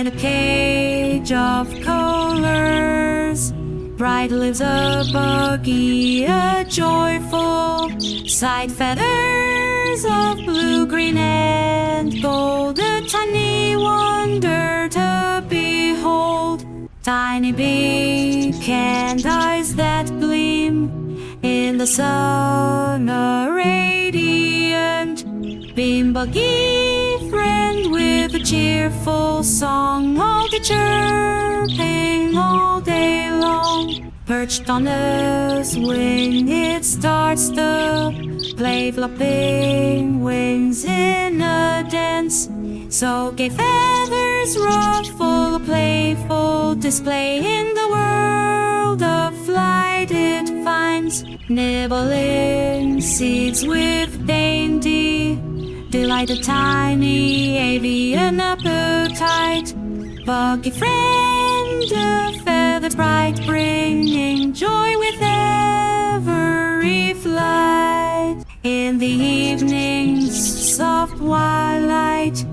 in a cage of colors. Bright lives a buggy, a joyful sight. Feathers of blue, green, and gold, a tiny wonder to behold. Tiny beak and eyes that gleam in the sun, a radiant beam. Buggy friend with a cheerful song, all day chirping all day long. Perched on a swing, it starts to play, flapping wings in a dance. So gay feathers ruffle, a playful display. In the world of flight it finds, nibbling seeds with dainty delight, a tiny avian appetite. Buggy friend, a feathered sprite, bringing joy with every flight. In the evening's soft twilight,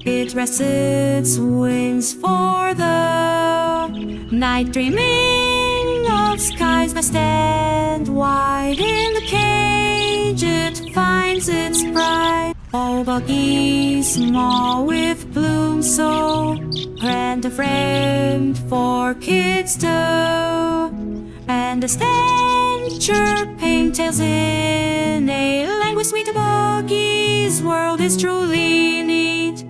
it rests its wings for the night, dreaming of skies vast and wide. In the cage it finds its pride. Oh, Buggy small with plumes so grand, a friend for kids too, and a stand chirping tales in a language sweet. Buggy's world is truly neat.